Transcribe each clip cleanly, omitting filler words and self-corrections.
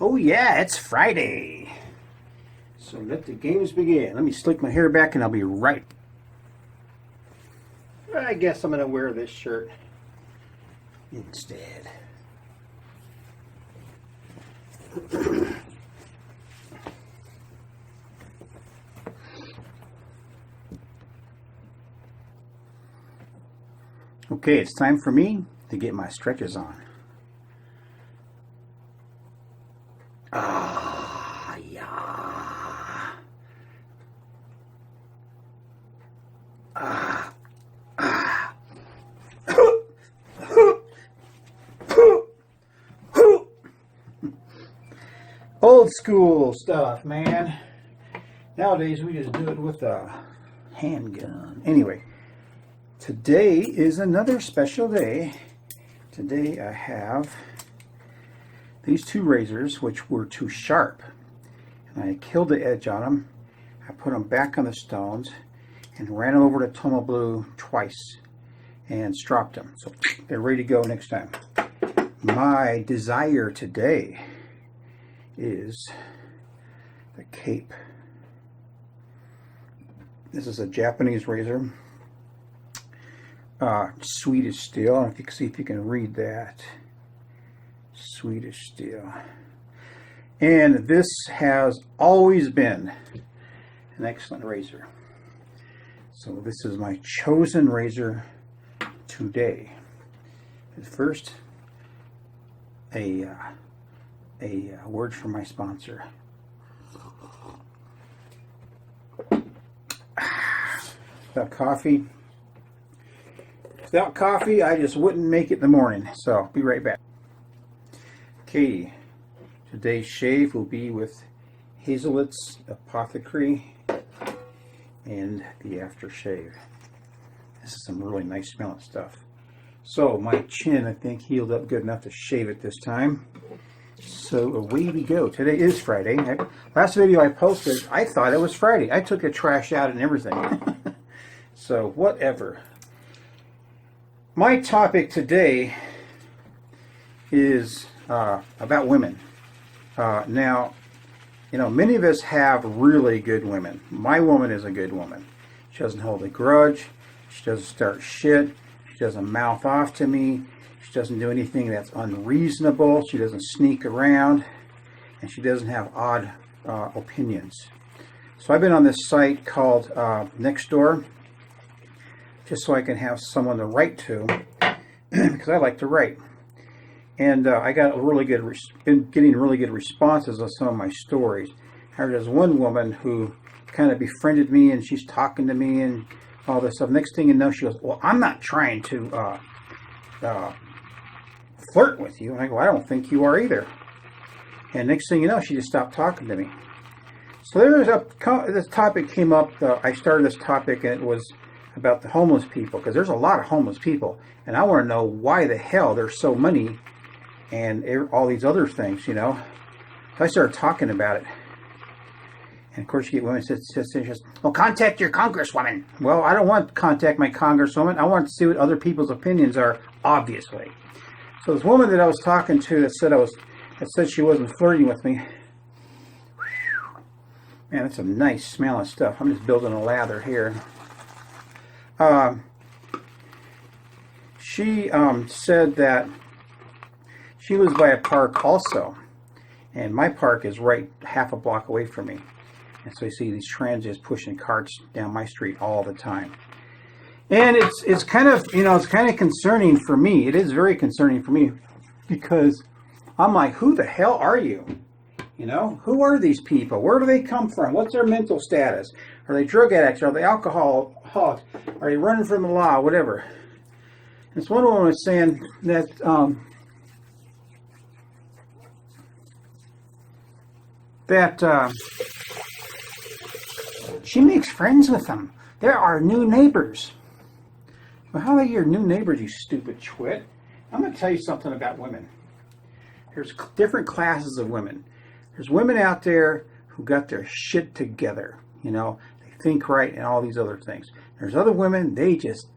Oh yeah, it's Friday. So let the games begin. Let me slick my hair back and I'll be right. I guess I'm going to wear this shirt instead. Okay, it's time for me to get my stretches on. Ah, yeah. Ah, ah. Old school stuff, man. Nowadays we just do it with a handgun. Anyway, today is another special day. Today I have these two razors which were too sharp. And I killed the edge on them. I put them back on the stones and ran them over to Tomo Blue twice and stropped them. So they're ready to go next time. My desire today is the Cape. This is a Japanese razor. Swedish steel. I don't know if you can see if you can read that. Swedish steel. And this has always been an excellent razor. So this is my chosen razor today. First, a word from my sponsor. Without coffee, I just wouldn't make it in the morning. So be right back. Okay, today's shave will be with Hazelit's Apothecary and the aftershave. This is some really nice smelling stuff. So my chin, I think, healed up good enough to shave it this time. So away we go. Today is Friday. Last video I posted, I thought it was Friday. I took the trash out and everything. So whatever. My topic today is about women. Now, you know, many of us have really good women. My woman is a good woman. She doesn't hold a grudge. She doesn't start shit. She doesn't mouth off to me. She doesn't do anything that's unreasonable. She doesn't sneak around. And she doesn't have odd opinions. So I've been on this site called Nextdoor, just so I can have someone to write to, because I like to write. And I got been getting really good responses on some of my stories. There's one woman who kind of befriended me, and she's talking to me and all this stuff. Next thing you know, she goes, "Well, I'm not trying to flirt with you." And I go, "I don't think you are either." And next thing you know, she just stopped talking to me. So this topic came up. I started this topic, and it was about the homeless people, because there's a lot of homeless people, and I want to know why the hell there's so many, and all these other things, you know. So I started talking about it, and of course you get women that says, "Well, contact your congresswoman." Well, I don't want to contact my congresswoman. I want to see what other people's opinions are, obviously. So this woman that I was talking to that said she wasn't flirting with me. Man, that's some nice smelling stuff. I'm just building a lather here. She said that she lives by a park also, and my park is right half a block away from me. And so you see these transients pushing carts down my street all the time. And it's kind of, you know, it's kind of concerning for me. It is very concerning for me, because I'm like, who the hell are you? You know, who are these people? Where do they come from? What's their mental status? Are they drug addicts? Are they alcoholics? Are they running from the law? Whatever. And this one woman was saying that she makes friends with them. They're our new neighbors. Well, how are they your new neighbors, you stupid twit? I'm going to tell you something about women. There's different classes of women. There's women out there who got their shit together. You know, they think right and all these other things. There's other women, they just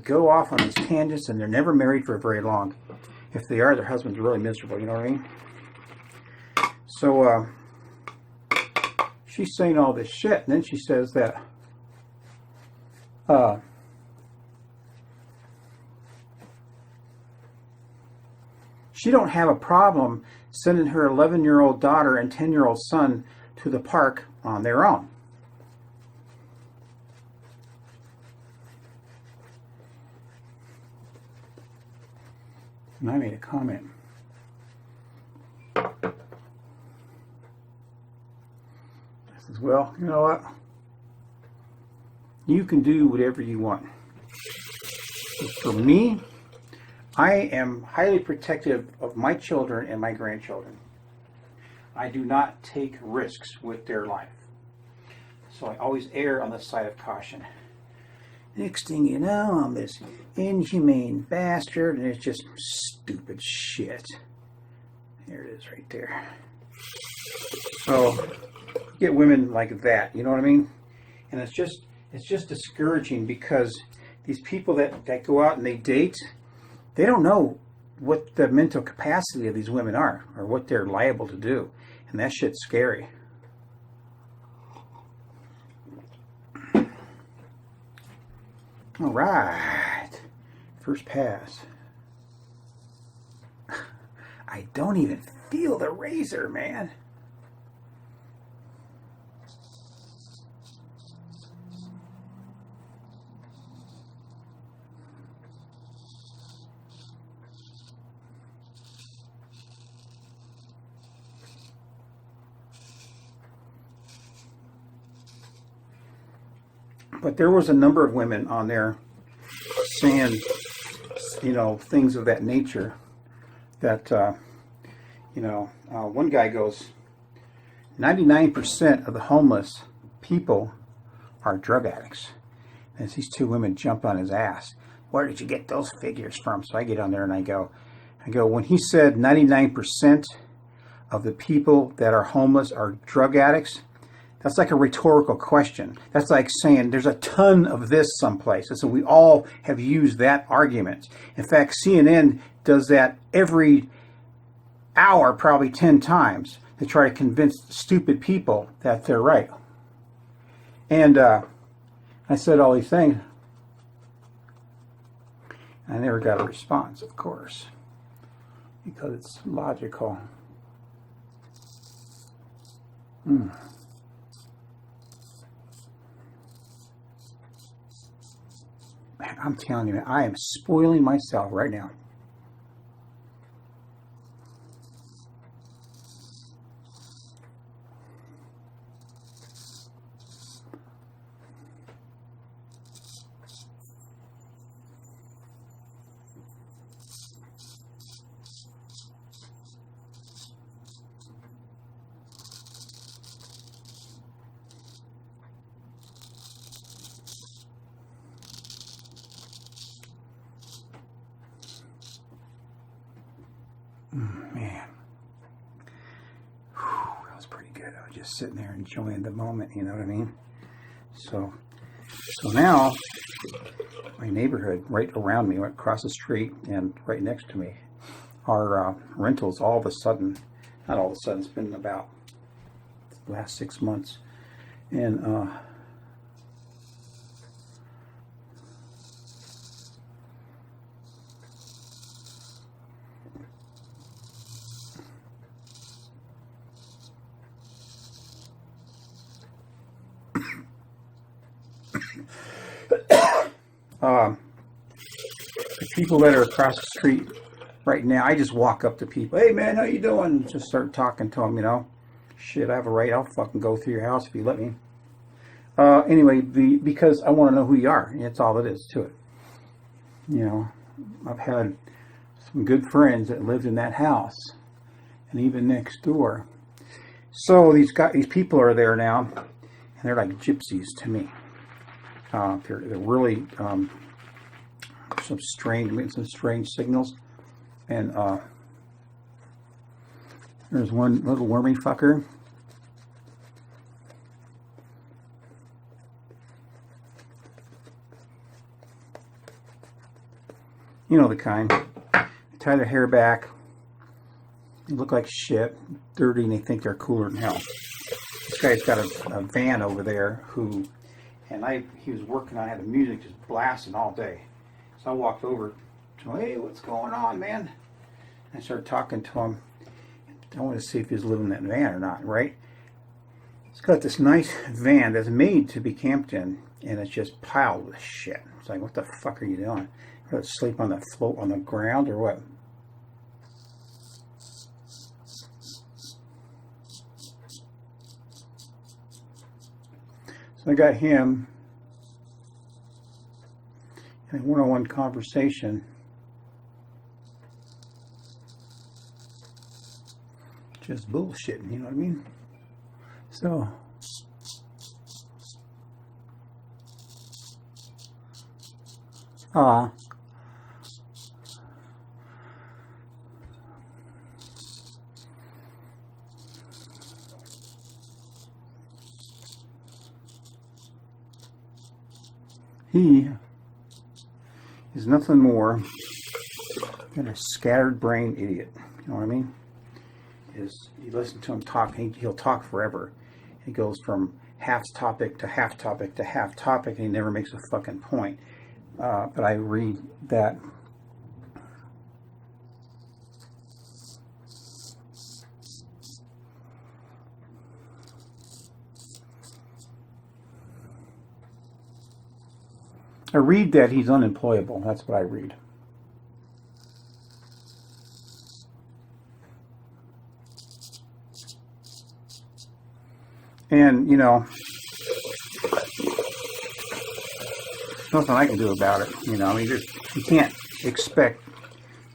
go off on these tangents, and they're never married for very long. If they are, their husband's really miserable, you know what I mean? So she's saying all this shit, and then she says that she don't have a problem sending her 11-year-old daughter and 10-year-old son to the park on their own. And I made a comment. I says, well, you know what? You can do whatever you want. For me, I am highly protective of my children and my grandchildren. I do not take risks with their life. So I always err on the side of caution. Next thing you know, I'm this inhumane bastard, and it's just stupid shit. There it is right there. So, get women like that, you know what I mean? And it's just discouraging, because these people that go out and they date, they don't know what the mental capacity of these women are, or what they're liable to do. And that shit's scary. All right. First pass. I don't even feel the razor, man. But there was a number of women on there saying, you know, things of that nature. That, one guy goes, 99% of the homeless people are drug addicts. And these two women jump on his ass. Where did you get those figures from? So I get on there and I go, when he said 99% of the people that are homeless are drug addicts, that's like a rhetorical question. That's like saying there's a ton of this someplace. And so we all have used that argument. In fact, CNN does that every hour, probably 10 times, to try to convince stupid people that they're right. And I said all these things. I never got a response, of course, because it's logical. I'm telling you, I am spoiling myself right now. Man, that was pretty good. I was just sitting there enjoying the moment, you know what I mean? So now, my neighborhood right around me, right across the street and right next to me, are rentals all of a sudden. Not all of a sudden, it's been about the last 6 months. And the people that are across the street right now, I just walk up to people. Hey man, how you doing? Just start talking to them, you know. Shit, I have a right. I'll fucking go through your house if you let me. Anyway, because I want to know who you are. That's all it is to it. You know, I've had some good friends that lived in that house, and even next door. So these people are there now, and they're like gypsies to me. They're really some strange signals, and there's one little wormy fucker. You know the kind. They tie their hair back. They look like shit, dirty, and they think they're cooler than hell. This guy's got a van over there he was working on, had the music just blasting all day. So I walked over to him, hey, what's going on, man? I started talking to him. I wanted to see if he was living in that van or not, right? It's got this nice van that's made to be camped in, and it's just piled with shit. It's like, what the fuck are you doing? You gonna sleep on the float on the ground or what? So I got him in a one-on-one conversation. Just bullshitting, you know what I mean? So he is nothing more than a scattered-brained idiot. You know what I mean? You listen to him talk, he'll talk forever. He goes from half topic to half topic to half topic, and he never makes a fucking point. But I read that he's unemployable. That's what I read. And, you know, there's nothing I can do about it. You know, I mean, you can't expect,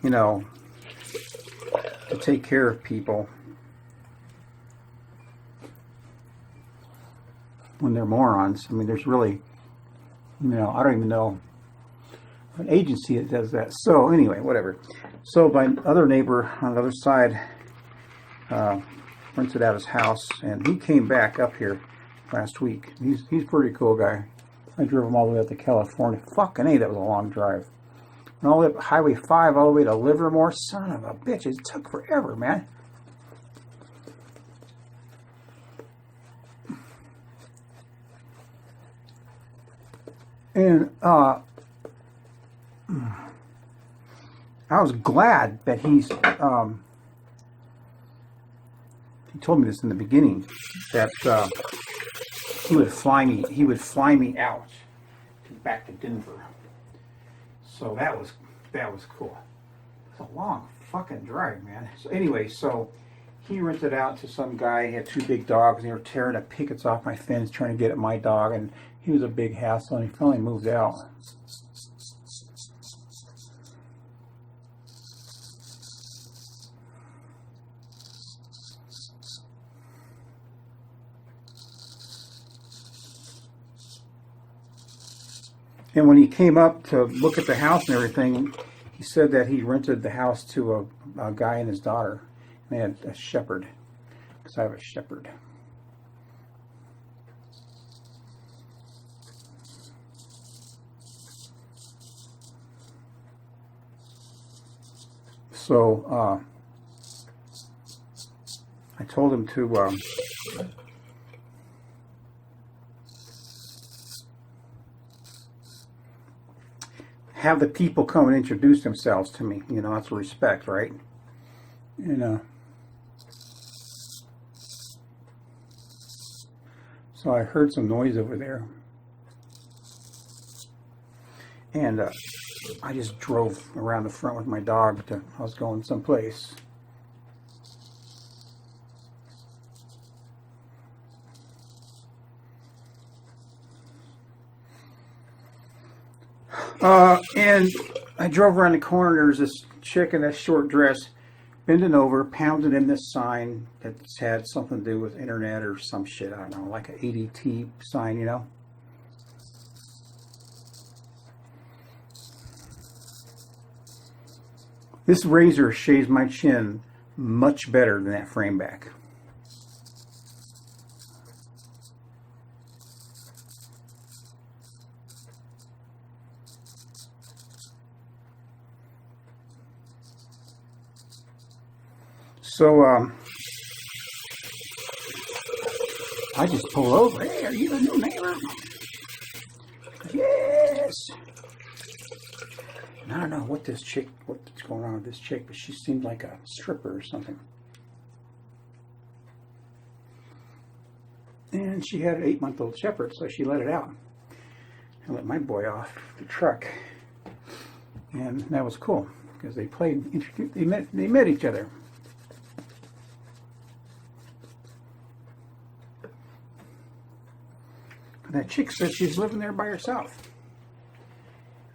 you know, to take care of people when they're morons. I mean, there's really, you know, I don't even know an agency that does that. So anyway, whatever. So my other neighbor on the other side rented out his house, and he came back up here last week. He's a pretty cool guy. I drove him all the way up to California. Fucking A, that was a long drive. And all the way up Highway 5, all the way to Livermore. Son of a bitch, it took forever, man. And I was glad that he told me this in the beginning, that he would fly me out back to Denver. So that was cool. It's a long fucking drive, man. So anyway, so he rented out to some guy. He had two big dogs, and they were tearing the pickets off my fence, trying to get at my dog, and he was a big hassle, and he finally moved out. And when he came up to look at the house and everything, he said that he rented the house to a guy and his daughter. They had a shepherd, because I have a shepherd. So I told him to have the people come and introduce themselves to me. You know, that's respect, right? You know. So I heard some noise over there. And I just drove around the front with my dog. I was going someplace. And I drove around the corner. There's this chick in a short dress bending over, pounding in this sign that's had something to do with internet or some shit. I don't know, like an ADT sign, you know. This razor shaves my chin much better than that frame back. So I just pull over. Hey, are you the new neighbor? Yes. And I don't know what's going on with this chick, but she seemed like a stripper or something. And she had an 8-month-old shepherd, so she let it out. I let my boy off the truck, and that was cool because they met each other. And that chick said she's living there by herself.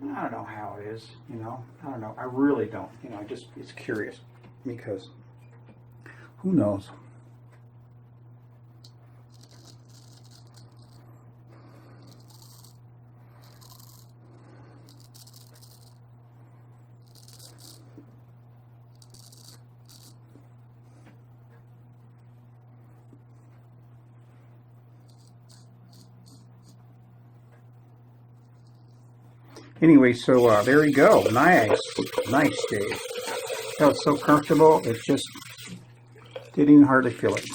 I don't know how it is, you know. I don't know. I really don't. You know, it's curious because who knows. Anyway, so there you go. Nice, Dave. Felt so comfortable. It just didn't even hardly feel it.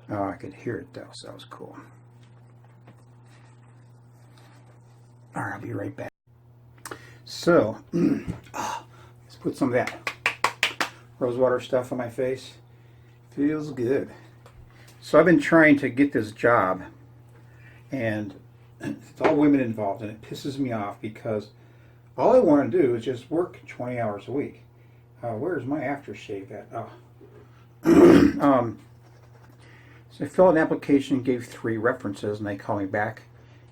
Oh, I could hear it though, so that was cool. All right, I'll be right back. So, let's put some of that rosewater stuff on my face. Feels good. So I've been trying to get this job, and it's all women involved, and it pisses me off because all I want to do is just work 20 hours a week. Where's my aftershave at? Oh. So I filled out an application, gave 3 references, and they called me back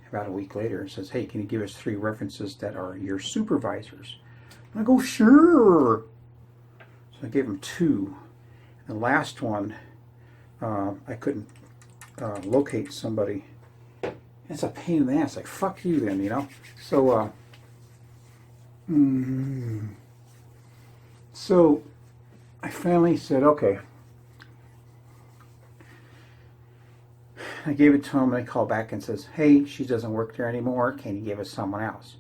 about a week later and says, hey, can you give us 3 references that are your supervisors? And I go, sure. So I gave them 2. And the last one, I couldn't locate somebody. It's a pain in the ass. Like, fuck you then, you know? So, so I finally said, okay. I gave it to him, and they called back and says, hey, she doesn't work there anymore. Can you give us someone else?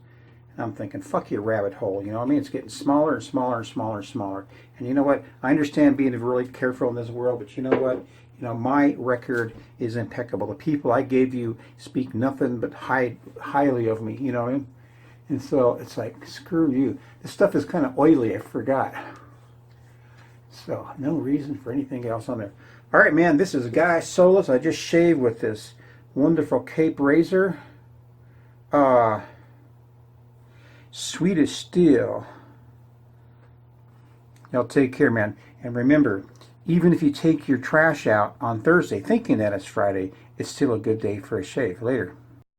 And I'm thinking, fuck your rabbit hole. You know what I mean? It's getting smaller and smaller and smaller and smaller. And you know what? I understand being really careful in this world, but you know what? You know, my record is impeccable. The people I gave you speak nothing but highly of me, you know what I mean? And so it's like, screw you. This stuff is kind of oily, I forgot. So, no reason for anything else on there. All right, man, this is Guy Solis. I just shaved with this wonderful Cape razor. Sweet as steel. Y'all take care, man. And remember, even if you take your trash out on Thursday thinking that it's Friday, it's still a good day for a shave. Later.